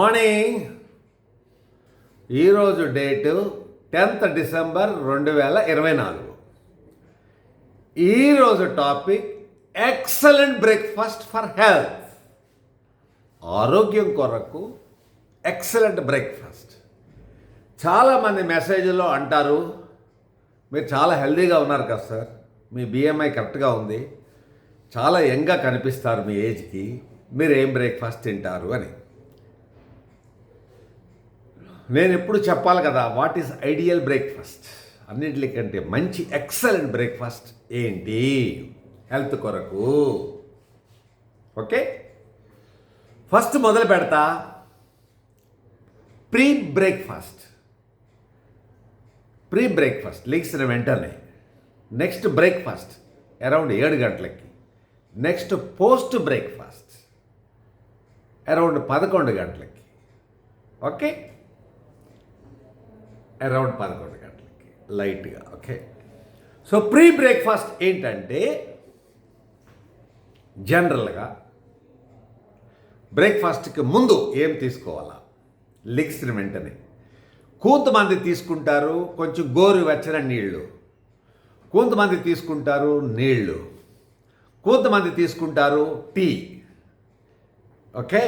Morning. ఈరోజు date 10th December 2024. ఈరోజు topic excellent breakfast for health. ఆరోగ్యం కొరకు ఎక్సలెంట్ బ్రేక్ఫాస్ట్. చాలామంది మెసేజ్లో అంటారు, మీరు చాలా హెల్తీగా ఉన్నారు కదా సార్, మీ బిఎంఐ కరెక్ట్గా ఉంది, చాలా యంగ్గా కనిపిస్తారు మీ ఏజ్కి, మీరు ఏం బ్రేక్ఫాస్ట్ తింటారు అని. నేను ఎప్పుడు చెప్పాలి కదా, వాట్ ఈజ్ ఐడియల్ బ్రేక్ఫాస్ట్, అన్నింటికంటే మంచి ఎక్సలెంట్ బ్రేక్ఫాస్ట్ ఏంటి హెల్త్ కొరకు. ఓకే, ఫస్ట్ మొదలు పెడతా. ప్రీ బ్రేక్ఫాస్ట్ లెగ్సిన వెంటనే. నెక్స్ట్ బ్రేక్ఫాస్ట్ అరౌండ్ 7 గంటలకి. నెక్స్ట్ పోస్ట్ బ్రేక్ఫాస్ట్ అరౌండ్ 11 గంటలకి. ఓకే, అరౌండ్ 11 గంటలకి లైట్గా. ఓకే, సో ప్రీ బ్రేక్ఫాస్ట్ ఏంటంటే, జనరల్గా బ్రేక్ఫాస్ట్కి ముందు ఏం తీసుకోవాలా, లెగ్సిన వెంటనే కొంతమంది తీసుకుంటారు కొంచెం గోరువెచ్చని నీళ్ళు, కొంతమంది తీసుకుంటారు నీళ్ళు, కొంతమంది తీసుకుంటారు టీ. ఓకే,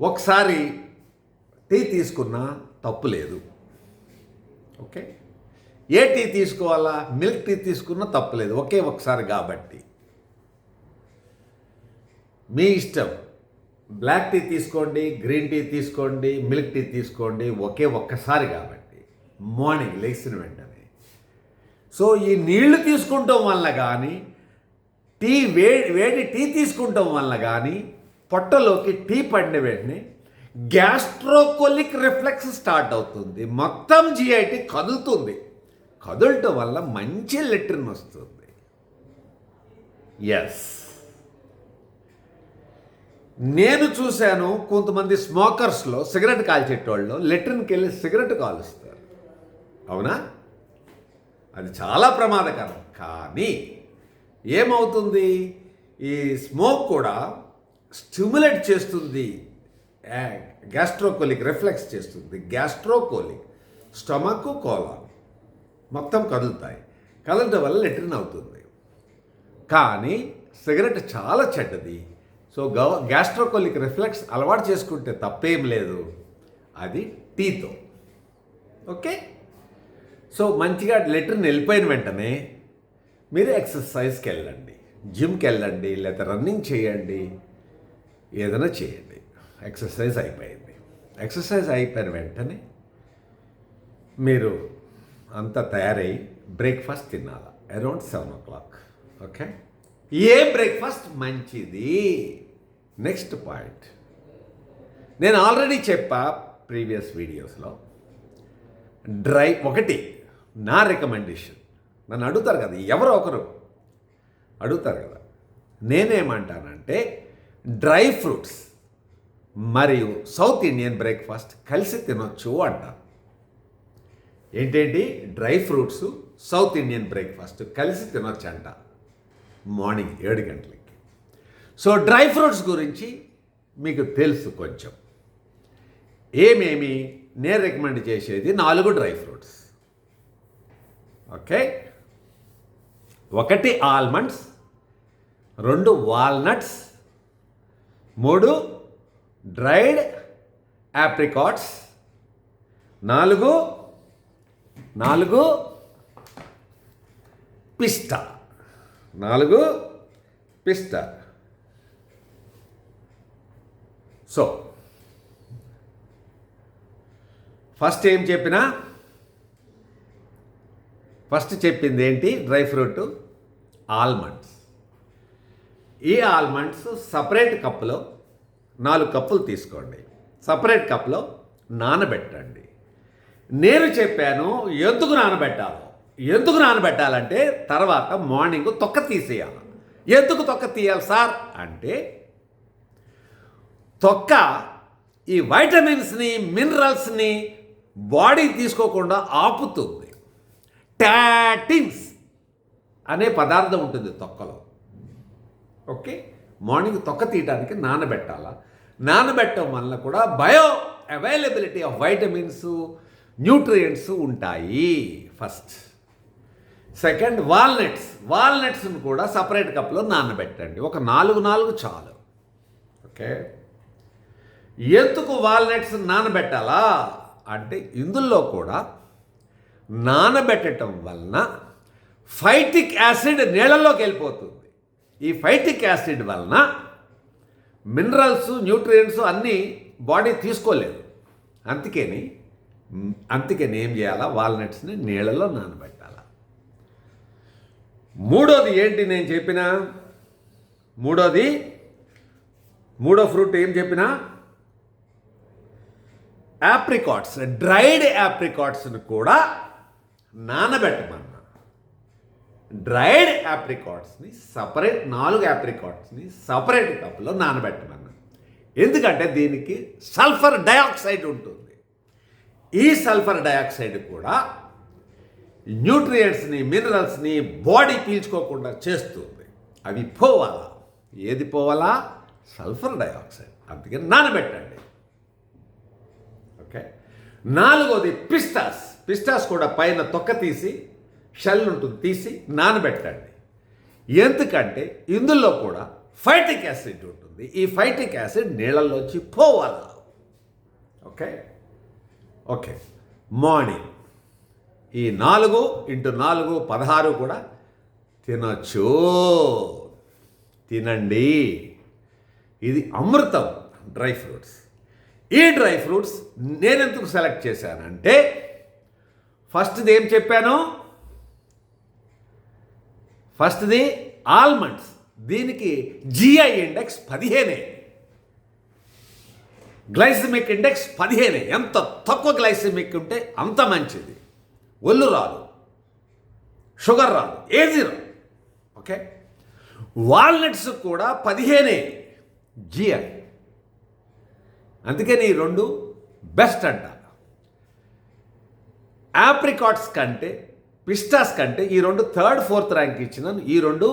ఒకసారి టీ తీసుకున్నా తప్పు లేదు. ఓకే, ఏ టీ తీసుకోవాలా, మిల్క్ టీ తీసుకున్నా తప్పులేదు, ఒకే ఒకసారి కాబట్టి మీ ఇష్టం. బ్లాక్ టీ తీసుకోండి, గ్రీన్ టీ తీసుకోండి, మిల్క్ టీ తీసుకోండి, ఒకే ఒక్కసారి కాబట్టి మార్నింగ్ లేచిన వెంటనే. సో ఈ నీళ్లు తీసుకుంటాం వల్ల కానీ, వేడి టీ తీసుకుంటాం వల్ల కానీ పొట్టలోకి టీ పడిన వెంటనే గ్యాస్ట్రోకోలిక్ రిఫ్లెక్స్ స్టార్ట్ అవుతుంది. మొత్తం జిఐటి కదులుతుంది. కదలటం వల్ల మంచి లెట్రిన్ వస్తుంది. ఎస్, నేను చూశాను కొంతమంది స్మోకర్స్లో, సిగరెట్ కాల్చేటోళ్ళు లెట్రిన్కి వెళ్ళి సిగరెట్ కాలుస్తారు. అవునా, అది చాలా ప్రమాదకరం. కానీ ఏమవుతుంది, ఈ స్మోక్ కూడా స్టిమ్యులేట్ చేస్తుంది, గ్యాస్ట్రోకోలిక్ రిఫ్లెక్స్ చేస్తుంది. గ్యాస్ట్రోకోలిక్, స్టమక్, కోలాన్ మొత్తం కదులుతాయి. కదలటం వల్ల లెట్రిన్ అవుతుంది. కానీ సిగరెట్ చాలా చెడ్డది. సో గ్యాస్ట్రోకోలిక్ రిఫ్లెక్స్ అలవాటు చేసుకుంటే తప్పేం లేదు, అది టీతో. ఓకే, సో మంచిగా లెట్రిన్ వెళ్ళిపోయిన వెంటనే మీరు ఎక్సర్సైజ్కి వెళ్ళండి, జిమ్కి వెళ్ళండి, లేదా రన్నింగ్ చేయండి, ఏదైనా చేయండి. ఎక్సర్సైజ్ అయిపోయింది. ఎక్సర్సైజ్ అయిపోయిన వెంటనే మీరు అంతా తయారై బ్రేక్ఫాస్ట్ తినాలి అరౌండ్ 7 o'clock. ఓకే, ఏ బ్రేక్ఫాస్ట్ మంచిది. నెక్స్ట్ పాయింట్ నేను ఆల్రెడీ చెప్పా ప్రీవియస్ వీడియోస్లో. ఒకటి నా రికమెండేషన్, నన్ను అడుగుతారు కదా, ఎవరో ఒకరు అడుగుతారు కదా, నేనేమంటానంటే డ్రై ఫ్రూట్స్ మరియు సౌత్ ఇండియన్ బ్రేక్ఫాస్ట్ కలిసి తినొచ్చు అంటాను. ఏంటండి, dry fruits, south Indian breakfast కలిసి తినొచ్చు అంట మార్నింగ్ 7 గంటలకి. సో డ్రై ఫ్రూట్స్ గురించి మీకు తెలుసు కొంచెం. ఏమేమి నేను రికమెండ్ చేసేది 4 dry fruits. Okay, 1 almonds, 2 walnuts, 3 dried apricots, 4 పిస్తా. 4 పిస్తా. సో ఫస్ట్ ఏం చెప్పినా, ఫస్ట్ చెప్పింది ఏంటి, డ్రై ఫ్రూట్ ఆల్మండ్స్. ఈ ఆల్మండ్స్ సపరేట్ కప్పులో 4 కప్పులు తీసుకోండి, సపరేట్ కప్లో నానబెట్టండి. నేను చెప్పాను ఎందుకు నానబెట్టాలంటే తర్వాత మార్నింగ్ తొక్క తీసేయాలి. ఎందుకు తొక్క తీయాలి సార్ అంటే, తొక్క ఈ వైటమిన్స్ని, మినరల్స్ని బాడీ తీసుకోకుండా ఆపుతుంది. టాటిన్స్ అనే పదార్థం ఉంటుంది తొక్కలో. ఓకే, మార్నింగ్ తొక్క తీయడానికి నానబెట్టాలా. నానబెట్టడం వల్ల కూడా bio availability of vitamins, nutrients ఉంటాయి. ఫస్ట్. సెకండ్, వాల్నట్స్ని కూడా సపరేట్ కప్లో నానబెట్టండి. ఒక 4 చాలు. ఓకే. ఎందుకు వాల్నట్స్ నానబెట్టాలా అంటే ఇందులో కూడా నానబెట్టడం వలన ఫైటిక్ యాసిడ్ నీళ్ళలోకి వెళ్ళిపోతుంది. ఈ ఫైటిక్ యాసిడ్ వలన మినరల్స్, న్యూట్రియంట్స్ అన్నీ బాడీ తీసుకోలేదు. అందుకని ఏం చేయాలా, వాల్నట్స్ని నీళ్ళలో నానబెట్టాలా. మూడోది ఏంటి నేను చెప్పిన మూడో ఫ్రూట్ ఏం చెప్పినా, యాప్రికాట్స్, డ్రైడ్ యాప్రికాట్స్ని కూడా నానబెట్టమన్నా. డ్రైడ్ యాప్రికాట్స్ని సపరేట్ 4 యాప్రికాట్స్ని సపరేట్ కప్లో నానబెట్టమన్నా. ఎందుకంటే దీనికి సల్ఫర్ డయాక్సైడ్ ఉంటుంది. ఈ సల్ఫర్ డయాక్సైడ్ కూడా న్యూట్రియంట్స్ని, మినరల్స్ని బాడీ పీల్చుకోకుండా చేస్తుంది. అవి పోవాలా. ఏది పోవాలా? Sulphur dioxide. అందుకని నానబెట్టండి. ఓకే. 4వది పిస్టాస్ కూడా పైన తొక్క తీసి, షెల్ ఉంటుంది, తీసి నానబెట్టండి. ఎందుకంటే ఇందులో కూడా ఫైటిక్ యాసిడ్ ఉంటుంది. ఈ ఫైటిక్ యాసిడ్ నీళ్ళల్లోంచి పోవాలా. ఓకే. మార్నింగ్ ఈ 4 × 4 16 కూడా తినండి. ఇది అమృతం. Dry fruits. ఈ డ్రై ఫ్రూట్స్ నేనెందుకు సెలెక్ట్ చేశానంటే, ఫస్ట్ది ఏం చెప్పాను, ఫస్ట్ది ఆల్మండ్స్. దీనికి GI ఇండెక్స్ 15, గ్లైసిమిక్ ఇండెక్స్ 15. ఎంత తక్కువ గ్లైసిమిక్ ఉంటే అంత మంచిది. ఒళ్ళు రాదు, షుగర్ రాదు, ఏది రాదు. ఓకే. వాల్నట్స్ కూడా 15 GI. అందుకని ఈ 2 బెస్ట్ అంట. యాప్రికాట్స్ కంటే, పిస్టాస్ కంటే ఈ 2 థర్డ్, 4th ర్యాంక్ ఇచ్చినాను. ఈ 2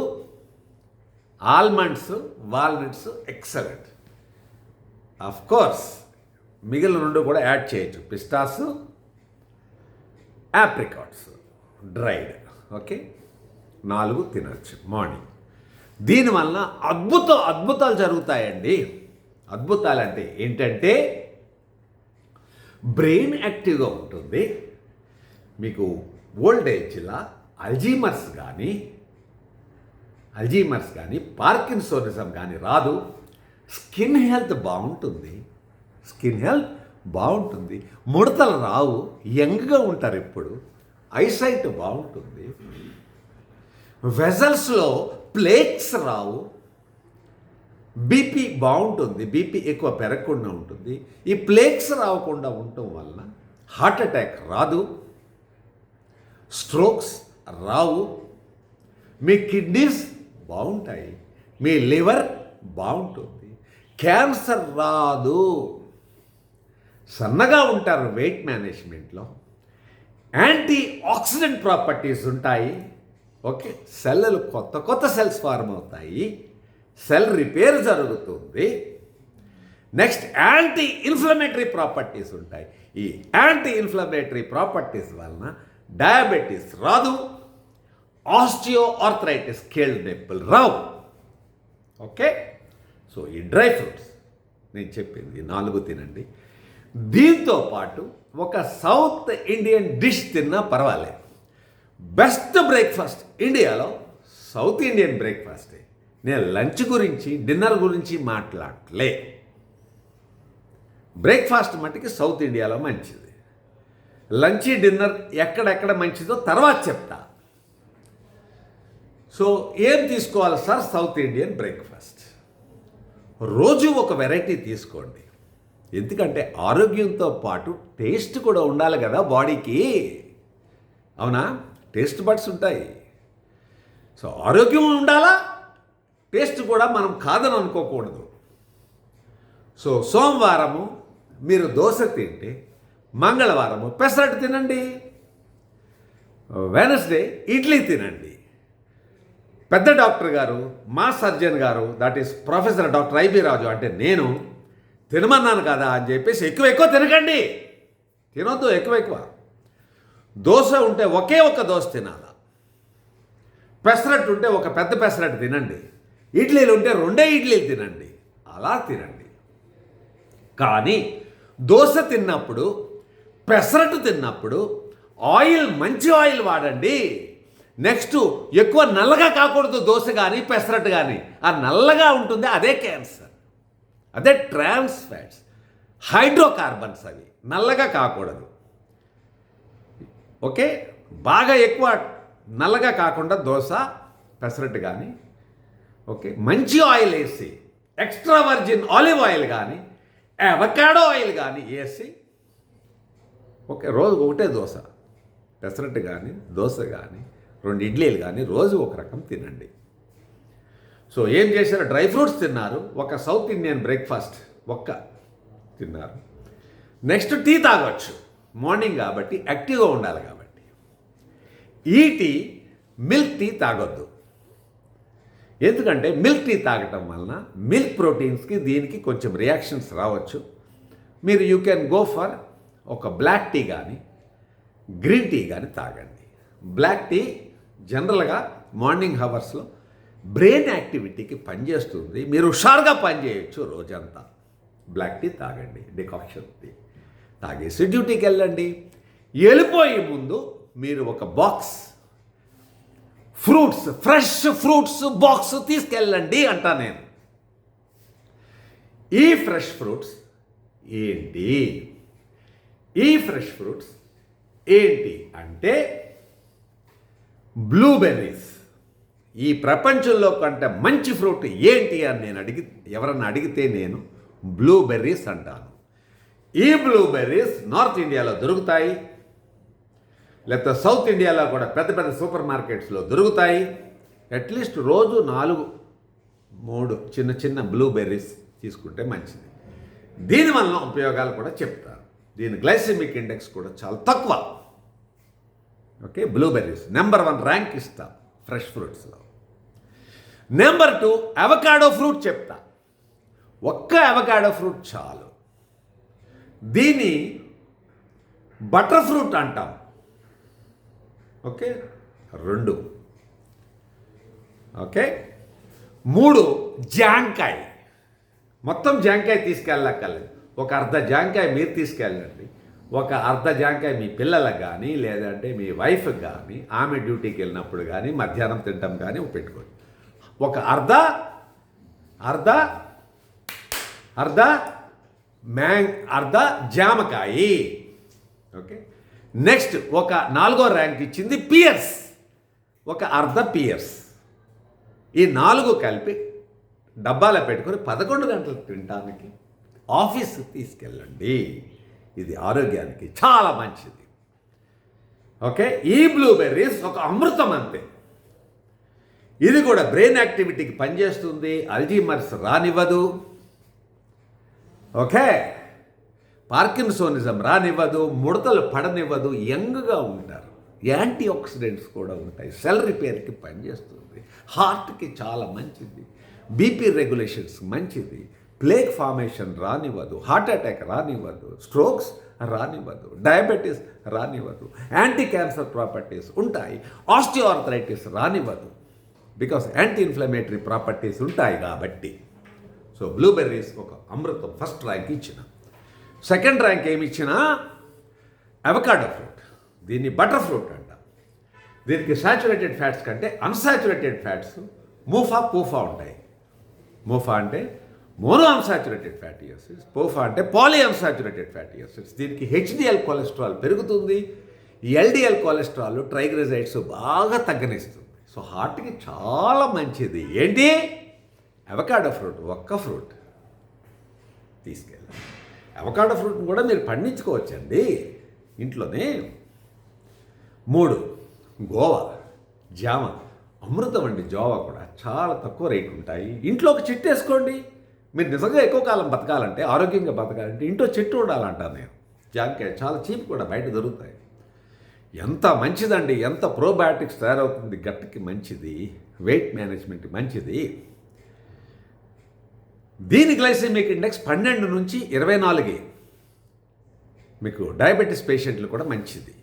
almonds, walnuts excellent. Of course మిగిలిన 2 కూడా యాడ్ చేయొచ్చు. పిస్టాస్, యాప్రికాట్స్ డ్రైడ్. ఓకే. 4 తినచ్చు మార్నింగ్. దీనివల్ల అద్భుతాలు జరుగుతాయండి. అద్భుతాలు అంటే ఏంటంటే, బ్రెయిన్ యాక్టివ్గా ఉంటుంది. మీకు ఓల్డ్ ఏజ్లా అల్జీమర్స్ కానీ పార్కిన్సోనిజం కానీ రాదు. స్కిన్ హెల్త్ బాగుంటుంది. ముడతలు రావు. యంగ్గా ఉంటారు ఎప్పుడు. ఐసైట్ బాగుంటుంది. వెజల్స్లో ప్లేక్స్ రావు. బీపీ బాగుంటుంది. బీపీ ఎక్కువ పెరగకుండా ఉంటుంది. ఈ ప్లేక్స్ రాకుండా ఉండటం వలన హార్ట్ అటాక్ రాదు, స్ట్రోక్స్ రావు, మీ కిడ్నీస్ బాగుంటాయి, మీ లివర్ బాగుంటుంది, క్యాన్సర్ రాదు, సన్నగా ఉంటారు వెయిట్ మేనేజ్మెంట్లో, యాంటీ ఆక్సిడెంట్ ప్రాపర్టీస్ ఉంటాయి. ఓకే. సెల్లులు కొత్త సెల్స్ ఫార్మ్ అవుతాయి. సెల్ రిపేర్ జరుగుతుంది. నెక్స్ట్ యాంటీ ఇన్ఫ్లమేటరీ ప్రాపర్టీస్ ఉంటాయి. ఈ యాంటీ ఇన్ఫ్లమేటరీ ప్రాపర్టీస్ వలన డయాబెటీస్ రాదు, ఆస్టియో ఆర్థరైటిస్ కీళ్ళ నొప్పులు రావు. ఓకే. సో ఈ డ్రై ఫ్రూట్స్ నేను చెప్పింది 4 తినండి. దీంతో పాటు ఒక సౌత్ ఇండియన్ డిష్ తిన్నా పర్వాలేదు. బెస్ట్ బ్రేక్ఫాస్ట్ ఇండియాలో సౌత్ ఇండియన్ బ్రేక్ఫాస్టే. నేను లంచ్ గురించి, డిన్నర్ గురించి మాట్లాడలే. బ్రేక్ఫాస్ట్ మట్టుకి సౌత్ ఇండియాలో మంచిది. లంచ్, డిన్నర్ ఎక్కడెక్కడ మంచిదో తర్వాత చెప్తా. సో ఏం తీసుకోవాలి సార్ సౌత్ ఇండియన్ బ్రేక్ఫాస్ట్? రోజు ఒక వెరైటీ తీసుకోండి. ఎందుకంటే ఆరోగ్యంతో పాటు టేస్ట్ కూడా ఉండాలి కదా బాడీకి. అవునా? టేస్ట్ బడ్స్ ఉంటాయి. సో ఆరోగ్యం ఉండాలా, టేస్ట్ కూడా మనం కాదని అనుకోకూడదు. సో సోమవారము మీరు దోశ తింటే, మంగళవారము పెసరట్టు తినండి, వెనస్డే ఇడ్లీ తినండి. పెద్ద డాక్టర్ గారు, మా సర్జన్ గారు, that is professor doctor IB Raju అంటే నేను తినమన్నాను కదా అని చెప్పేసి ఎక్కువ ఎక్కువ తినకండి. తినొద్దు ఎక్కువ ఎక్కువ. దోశ ఉంటే ఒకే ఒక్క దోశ తినాలా. పెసరట్టు ఉంటే ఒక పెద్ద పెసరట్టు తినండి. ఇడ్లీలు ఉంటే 2 ఇడ్లీలు తినండి. అలా తినండి. కానీ దోశ తిన్నప్పుడు, పెసరట్టు తిన్నప్పుడు ఆయిల్ మంచి ఆయిల్ వాడండి. నెక్స్ట్ ఎక్కువ నల్లగా కాకూడదు దోశ కానీ పెసరట్టు కానీ. ఆ నల్లగా ఉంటుంది అదే క్యాన్సర్, అదే ట్రాన్స్ ఫ్యాట్స్, హైడ్రోకార్బన్స్. అవి నల్లగా కాకూడదు. ఓకే, బాగా ఎక్కువ నల్లగా కాకుండా దోశ పెసరట్టు కానీ ఓకే మంచి ఆయిల్ వేసి, ఎక్స్ట్రా వర్జిన్ ఆలివ్ ఆయిల్ కానీ అవకాడో ఆయిల్ కానీ వేసి ఓకే రోజు ఒకటే దోశ పెసరట్టు కానీ దోశ కానీ 2 ఇడ్లీలు కానీ రోజు ఒక రకం తినండి. సో ఏం చేశారు? డ్రై ఫ్రూట్స్ తిన్నారు, ఒక సౌత్ ఇండియన్ బ్రేక్ఫాస్ట్ ఒక్క తిన్నారు. నెక్స్ట్ టీ తాగొచ్చు మార్నింగ్ కాబట్టి, యాక్టివ్గా ఉండాలి కాబట్టి. ఈ టీ మిల్క్ టీ తాగొద్దు. ఎందుకంటే మిల్క్ టీ తాగటం వలన మిల్క్ ప్రోటీన్స్కి దీనికి కొంచెం రియాక్షన్స్ రావచ్చు. మీరు యూ కెన్ గో ఫర్ ఒక బ్లాక్ టీ కానీ గ్రీన్ టీ కానీ తాగండి. బ్లాక్ టీ జనరల్గా మార్నింగ్ హవర్స్లో బ్రెయిన్ యాక్టివిటీకి పనిచేస్తుంది. మీరు హుషారుగా పనిచేయచ్చు రోజంతా. బ్లాక్ టీ తాగండి, డికాక్షన్ టీ తాగేసి డ్యూటీకి వెళ్ళండి. వెళ్ళిపోయే ముందు మీరు ఒక box fruits, fresh fruits box తీసుకెళ్ళండి అంటా నేను. ఈ ఫ్రెష్ ఫ్రూట్స్ ఏంటి? ఈ ఫ్రెష్ ఫ్రూట్స్ ఏంటి అంటే బ్లూబెర్రీస్. ఈ ప్రపంచంలో కంటే మంచి ఫ్రూట్ ఏంటి అని నేను ఎవరన్నా అడిగితే నేను బ్లూబెర్రీస్ అంటాను. ఈ బ్లూబెర్రీస్ నార్త్ ఇండియాలో దొరుకుతాయి, లేకపోతే సౌత్ ఇండియాలో కూడా పెద్ద పెద్ద సూపర్ మార్కెట్స్లో దొరుకుతాయి. అట్లీస్ట్ రోజు 4-3 చిన్న చిన్న బ్లూబెర్రీస్ తీసుకుంటే మంచిది. దీనివల్ల ఉపయోగాలు కూడా చెప్తారు. దీని గ్లైసెమిక్ ఇండెక్స్ కూడా చాలా తక్కువ. ఓకే, బ్లూబెర్రీస్ నెంబర్ 1 ర్యాంక్ ఇస్తా ఫ్రెష్ ఫ్రూట్స్లో. నెంబర్ 2 అవకాడో ఫ్రూట్ చెప్తా. ఒక్క అవకాడో ఫ్రూట్ చాలు. దీన్ని బటర్ ఫ్రూట్ అంటాం. ఓకే, 2. ఓకే, 3 జాంకాయ. మొత్తం జాంకాయ తీసుకెళ్ళక్కర్లేదు. ఒక అర్ధ జాంకాయ మీరు తీసుకెళ్ళండి, ఒక అర్ధ జాంకాయ మీ పిల్లలకు కానీ లేదంటే మీ వైఫ్కి కానీ ఆమె డ్యూటీకి వెళ్ళినప్పుడు కానీ మధ్యాహ్నం తింటాం కానీ పెట్టుకోండి. ఒక అర్ధ జామకాయ. ఓకే, నెక్స్ట్ ఒక 4వ ర్యాంక్ ఇచ్చింది పియర్స్. ఒక అర్ధ పియర్స్. ఈ 4 కలిపి డబ్బాలో పెట్టుకొని 11 గంటలు తినడానికి ఆఫీస్కి తీసుకెళ్ళండి. ఇది ఆరోగ్యానికి చాలా మంచిది. ఓకే, ఈ బ్లూబెర్రీస్ ఒక అమృతం అంతే. ఇది కూడా బ్రెయిన్ యాక్టివిటీకి పనిచేస్తుంది, అల్జీమర్స్ రానివ్వదు. ఓకే, పార్కిన్సోనిజం రానివ్వదు, ముడతలు పడనివ్వదు, యంగ్గా ఉంటారు. యాంటీ ఆక్సిడెంట్స్ కూడా ఉంటాయి, సెల్ రిపేర్కి పనిచేస్తుంది, హార్ట్కి చాలా మంచిది, బీపీ రెగ్యులేషన్స్ మంచిది, ప్లేగ్ ఫార్మేషన్ రానివ్వదు, హార్ట్ అటాక్ రానివ్వదు, స్ట్రోక్స్ రానివ్వదు, డయాబెటీస్ రానివ్వదు, యాంటీ క్యాన్సర్ ప్రాపర్టీస్ ఉంటాయి, ఆస్టియోఆర్థరైటిస్ రానివ్వదు. బికాస్ యాంటీ ఇన్ఫ్లమేటరీ ప్రాపర్టీస్ ఉంటాయి కాబట్టి. సో బ్లూబెర్రీస్ ఒక అమృతం. ఫస్ట్ ర్యాంక్ ఇచ్చిన. సెకండ్ ర్యాంక్ ఏమి ఇచ్చినా అవకాడో ఫ్రూట్. దీన్ని బటర్ ఫ్రూట్ అంట. దీనికి సాచురేటెడ్ ఫ్యాట్స్ కంటే అన్సాచురేటెడ్ ఫ్యాట్స్ పూఫా ఉంటాయి. మూఫా అంటే monounsaturated fatty acids, PUFA అంటే పాలీ అన్సాచురేటెడ్ ఫ్యాటీ యాసిడ్స్. దీనికి హెచ్డిఎల్ కొలెస్ట్రాల్ పెరుగుతుంది, ఎల్డిఎల్ కొలెస్ట్రాల్ ట్రైగ్లిజరైడ్స్ బాగా తగ్గనిస్తుంది. సో హార్ట్కి చాలా మంచిది. ఏంటి? Avocado fruit. ఒక్క ఫ్రూట్ తీసుకెళ్ళాలి. అవకాడో ఫ్రూట్ని కూడా మీరు పండించుకోవచ్చండి ఇంట్లోనే. 3 గోవా, జామ. అమృతం అండి. జోవా కూడా చాలా తక్కువ రేటు ఉంటాయి. ఇంట్లో ఒక చెట్టు వేసుకోండి. మీరు నిజంగా ఎక్కువ కాలం బతకాలంటే, ఆరోగ్యంగా బతకాలంటే ఇంట్లో చెట్టు ఉండాలంటాను నేను. జాంకాయ చాలా చీప్ కూడా బయట దొరుకుతాయి. ఎంత మంచిదండి, ఎంత ప్రోబయాటిక్స్ తయారవుతుంది, గట్టికి మంచిది, వెయిట్ మేనేజ్మెంట్ మంచిది. దీని గ్లైసెమిక్ ఇండెక్స్ 12 నుంచి 24. మీకు డయాబెటీస్ పేషెంట్లు కూడా మంచిది,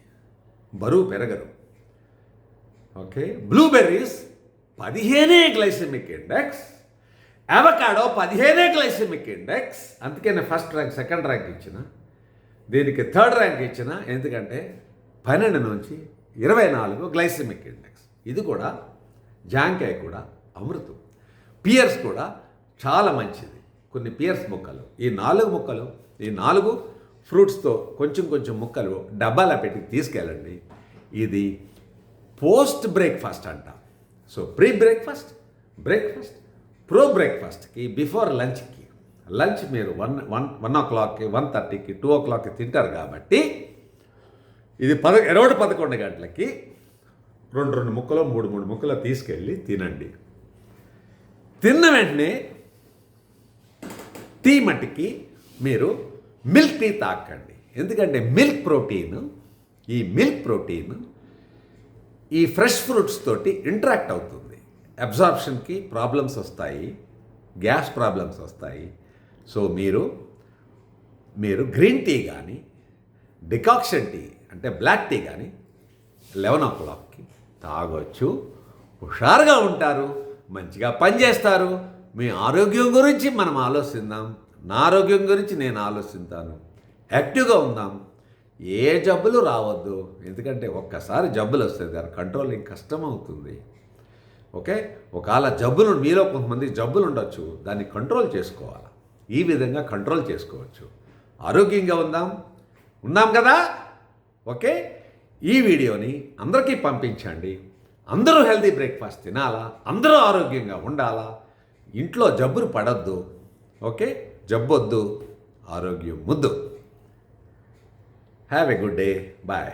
బరువు పెరగరు. Okay, blueberries 15 glycemic index, avocado 15 glycemic index. అందుకే నేను ఫస్ట్ ర్యాంక్, సెకండ్ ర్యాంక్ ఇచ్చిన, దీనికి థర్డ్ ర్యాంక్ ఇచ్చిన. ఎందుకంటే 12 నుంచి 24 గ్లైసెమిక్ ఇండెక్స్. ఇది కూడా జాంకాయ కూడా అమృతం. పియర్స్ కూడా చాలా మంచిది. కొన్ని పియర్స్ ముక్కలు, ఈ 4 ముక్కలు, ఈ 4 ఫ్రూట్స్తో కొంచెం కొంచెం ముక్కలు డబ్బాలో పెట్టి తీసుకెళ్ళండి. ఇది పోస్ట్ బ్రేక్ఫాస్ట్ అంట. So pre breakfast, breakfast, pro బ్రేక్ఫాస్ట్కి, బిఫోర్ లంచ్కి. లంచ్ మీరు 1 o'clockకి, 1:30కి, 2 o'clockకి తింటారు కాబట్టి ఇది 11 గంటలకి 2 ముక్కలు, 3 ముక్కలు తీసుకెళ్ళి తినండి. తిన్న వెంటనే టీ మట్టికి మీరు మిల్క్ టీ తాకండి. ఎందుకంటే మిల్క్ ప్రోటీన్ ఈ ఫ్రెష్ ఫ్రూట్స్ తోటి ఇంటరాక్ట్ అవుతుంది. అబ్జార్ప్షన్కి ప్రాబ్లమ్స్ వస్తాయి, గ్యాస్ ప్రాబ్లమ్స్ వస్తాయి. సో మీరు గ్రీన్ టీ కానీ, డికాక్షన్ టీ అంటే బ్లాక్ టీ కానీ 11 o'clockకి తాగొచ్చు. హుషారుగా ఉంటారు, మంచిగా పనిచేస్తారు. మీ ఆరోగ్యం గురించి మనం ఆలోచిద్దాం, నా ఆరోగ్యం గురించి నేను ఆలోచిస్తాను. యాక్టివ్గా ఉందాం, ఏ జబ్బులు రావద్దు. ఎందుకంటే ఒక్కసారి జబ్బులు వస్తే దాని కంట్రోలింగ్ కష్టం అవుతుంది. ఓకే, ఒకవేళ జబ్బులు మీలో కొంతమంది జబ్బులు ఉండొచ్చు, దాన్ని కంట్రోల్ చేసుకోవాలి. ఈ విధంగా కంట్రోల్ చేసుకోవచ్చు. ఆరోగ్యంగా ఉన్నాం కదా. ఓకే, ఈ వీడియోని అందరికీ పంపించండి. అందరూ హెల్తీ బ్రేక్ఫాస్ట్ తినాలా, అందరూ ఆరోగ్యంగా ఉండాలా, ఇంట్లో జబ్బులు పడద్దు. ఓకే, జబ్బొద్దు, ఆరోగ్యం ముద్దు. Have a good day, bye.